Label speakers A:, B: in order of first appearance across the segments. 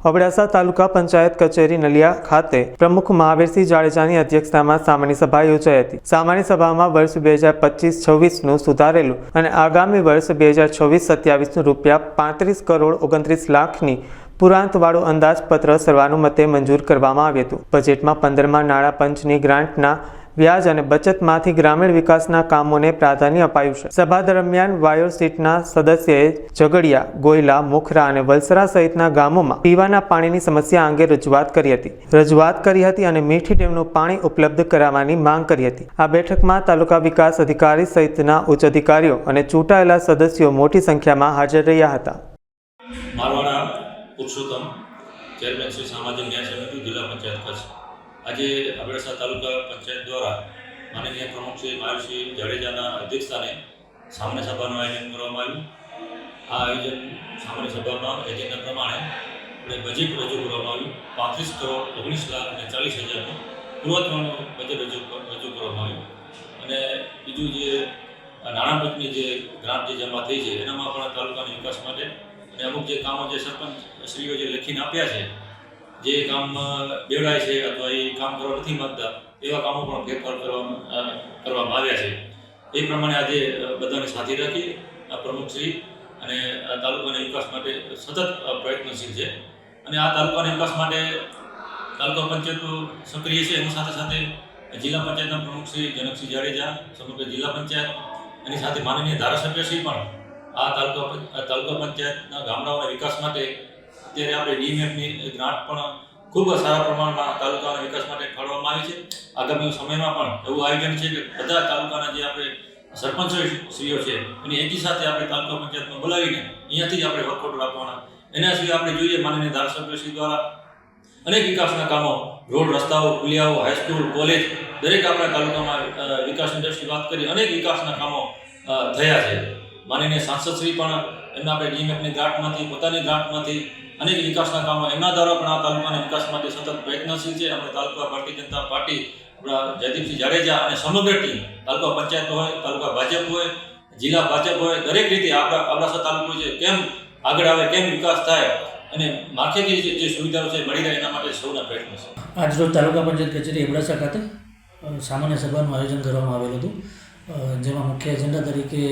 A: અબડાસા તાલુકા પંચાયત કચેરી નલિયા ખાતે પ્રમુખ મહાવીરસિંહ જાડેજાની અધ્યક્ષતામાં સામાન્ય સભા યોજાઈ હતી। સામાન્ય સભામાં વર્ષ 2025-26નું સુધારેલું અને આગામી વર્ષ 2026-27નું રૂપિયા 35 કરોડ 29 લાખની પુરાંતવાળું અંદાજપત્ર સર્વાનુમતે મંજૂર કરવામાં આવ્યું હતું। બજેટમાં 15મા નાણાં પંચની ગ્રાન્ટના વ્યાજ અને બચતમાંથી ગ્રામીણ વિકાસના કામોને પ્રાધાન્ય અપાયું છે। સભા દરમિયાન વાયોર સીટના સદસ્યએ ઝઘડિયા, ગોયલા, મોખરા અને વલસરા સહિતના ગામોમાં પીવાના પાણીની સમસ્યા અંગે રજૂઆત કરી હતી અને મીઠી ડેમનું પાણી ઉપલબ્ધ કરાવવાની માંગ કરી હતી। આ બેઠકમાં તાલુકા વિકાસ અધિકારી સહિતના ઉચ્ચ અધિકારીઓ અને ચૂંટાયેલા સદસ્યો મોટી સંખ્યામાં હાજર રહ્યા હતા।
B: મારવાડા પુરુષોત્તમ, ચેરમેન શ્રી સામાજિક ન્યાય સમિતિ, જિલ્લા પંચાયત કચ્છ। આજે અબડાસા તાલુકા પંચાયત દ્વારા માનનીય પ્રમુખ શ્રી મહાવીરસિંહ જાડેજાના અધ્યક્ષસ્થાને સામાન્ય સભાનું આયોજન કરવામાં આવ્યું। આ આયોજન સામાન્ય સભામાં એજન્ડા પ્રમાણે બજેટ રજૂ કરવામાં આવ્યું। 35 કરોડ 19 લાખ અને 40 હજારનું પુરવઠાનું બજેટ રજૂ કરવામાં આવ્યું। અને બીજું જે નાણાં પંચની જે ગ્રાન્ટ જે જમા થઈ છે એનામાં પણ તાલુકાના વિકાસ માટે અને અમુક જે કામો જે સરપંચ શ્રીઓ જે લખીને આપ્યા છે, જે કામ બેવડાય છે અથવા એ કામ કરવા નથી માંગતા એવા કામો પણ ફેરફાર કરવામાં આવ્યા છે। એ પ્રમાણે આજે બધાને સાથે રાખી આ પ્રમુખશ્રી અને આ તાલુકાના વિકાસ માટે સતત પ્રયત્નશીલ છે। અને આ તાલુકાના વિકાસ માટે તાલુકા પંચાયતો સક્રિય છે। એની સાથે સાથે જિલ્લા પંચાયતના પ્રમુખશ્રી જનકસિંહ જાડેજા, સમગ્ર જિલ્લા પંચાયત, એની સાથે માનનીય ધારાસભ્યશ્રી પણ આ તાલુકા પંચાયતના ગામડાઓના વિકાસ માટે અત્યારે આપણે ડીએમએફની ગ્રાન્ટ પણ ખૂબ સારા પ્રમાણમાં તાલુકાના વિકાસ માટે ફાળવવામાં આવી છે। આગામી સમયમાં પણ એવું આયોજન છે કે બધા તાલુકાના જે આપણે સરપંચશ્રીઓ છે એની એકી સાથે આપણે તાલુકા પંચાયતમાં બોલાવીને અહીંયાથી જ આપણે વર્કઆઉટ રાખવાના। એના સિવાય આપણે જોઈએ માનનીય ધારાસભ્યશ્રી દ્વારા અનેક વિકાસના કામો, રોડ, રસ્તાઓ, પુલિયાઓ, હાઈસ્કૂલ, કોલેજ, દરેક આપણા તાલુકામાં વિકાસની દ્રષ્ટિએ વાત કરી અનેક વિકાસના કામો થયા છે। માનનીય સાંસદશ્રી પણ એમના આપણે ડીએમએફની ગ્રાન્ટમાંથી, પોતાની ગ્રાન્ટમાંથી અનેક વિકાસના કામો એમના દ્વારા પણ આ તાલુકાના વિકાસ માટે સતત પ્રયત્નશીલ છે। આપણે તાલુકા ભારતીય જનતા પાર્ટી, આપણા જયદીપસિંહ જાડેજા અને સમગ્ર ટીમ, તાલુકા પંચાયત હોય, તાલુકા ભાજપ હોય, જિલ્લા ભાજપ હોય, દરેક રીતે આપણા અબડાસા તાલુકો છે કેમ આગળ આવે, કેમ વિકાસ થાય અને માળખાકીય જે સુવિધાઓ છે મળી રહે એના માટે સૌના પ્રયત્ન છે।
C: આજરોજ તાલુકા પંચાયત કચેરી અબડાસા ખાતે સામાન્ય સભાનું આયોજન કરવામાં આવેલું હતું, જેમાં મુખ્ય એજન્ડા તરીકે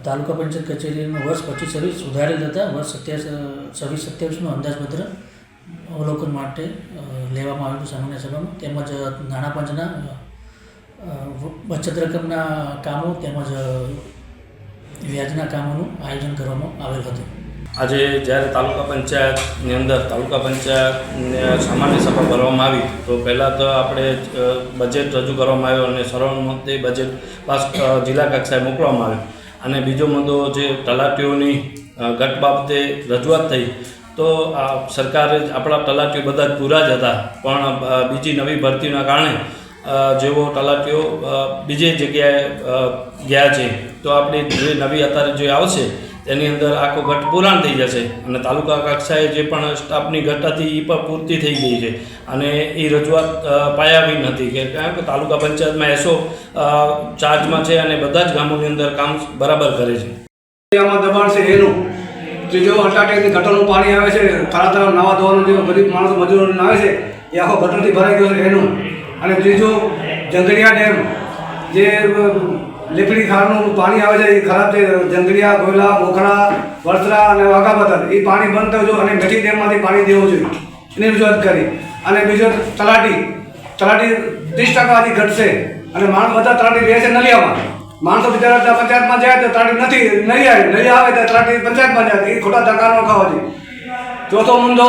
C: તાલુકા પંચાયત કચેરીનું વર્ષ 25-26 સુધારેલ હતા વર્ષ 26-27નું અંદાજપત્ર અવલોકન માટે લેવામાં આવ્યું સામાન્ય સભામાં, તેમજ નાણાં પંચના બચત રકમના કામો તેમજ વ્યાજના કામોનું આયોજન કરવામાં આવેલ હતું।
D: આજે જ્યારે તાલુકા પંચાયતની અંદર તાલુકા પંચાયતને સામાન્ય સભા ભરવામાં આવી તો પહેલાં તો આપણે બજેટ રજૂ કરવામાં આવ્યું અને સર્વાનુમતે બજેટ પાસ જિલ્લા કક્ષાએ મોકલવામાં આવ્યું। અને બીજો મુદ્દો જે તલાટીઓની ઘટ બાબતે રજૂઆત થઈ તો આ સરકારે આપણા તલાટીઓ બધા જ પૂરા જ હતા, પણ બીજી નવી ભરતીના કારણે જેઓ તલાટીઓ બીજી જગ્યાએ ગયા છે તો આપણી જે નવી અત્યારે જે આવશે તેની અંદર આખો ઘટ પૂરાણ થઈ જશે અને તાલુકા કક્ષાએ જે પણ સ્ટાફની ઘટ હતી એ પણ પૂર્તિ થઈ ગઈ છે। અને એ રજૂઆત પાયાવી નથી કે કારણ કે તાલુકા પંચાયતમાં એસો ચાર્જમાં છે અને બધા જ ગામોની અંદર કામ બરાબર કરે છે।
E: એમાં દબાણ છે એનું જે અટાટેકની ગટરનું પાણી આવે છે, તારા તરફ નાવા ધોવાનું જે ગરીબ માણસો મજૂરોને આવે છે એ આખો ગટરથી ભરાઈ ગયો છે એનું। અને ત્રીજું જંગલિયા ડેમ જે લીપડી ખારનું પાણી આવે છે એ ખરાબ છે। જંગલિયા, ગોયલા, મોખરા, વલસરા અને વાઘાપતર એ પાણી બંધ થયું જોઈએ અને મીઠી ડેમમાંથી પાણી દેવું જોઈએ એની રજૂઆત કરી। અને બીજો તલાટી 30% હજી ઘટશે અને માણસ બધા તલાટી રહે છે નલિયામાં। માણસો બિચારા પંચાયતમાં જાય તો તલાટી નહીં આવે તો તલાટી પંચાયતમાં જાય, એ ખોટા ધક્કા ન ખાવા જોઈએ। ચોથો મુદ્દો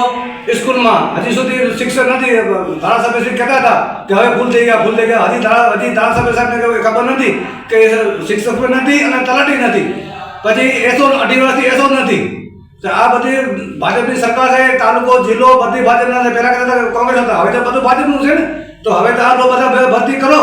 E: સ્કૂલમાં હજી સુધી શિક્ષક નથી। ધારાસભ્યશ્રી કહેતા હતા કે હવે ભૂલ થઈ ગયા હજી ધારાસભ્ય સાહેબને ખબર નથી કે શિક્ષક પણ નથી અને તલાટી નથી, પછી એસો 2.5 વર્ષથી એસો નથી। તો આ બધી ભાજપની સરકાર છે, તાલુકો જિલ્લો બધી ભાજપના, પહેલાં કહેતા કોંગ્રેસ હતા, હવે તો બધું ભાજપનું છે ને, તો હવે તો આ બધા ભરતી કરો।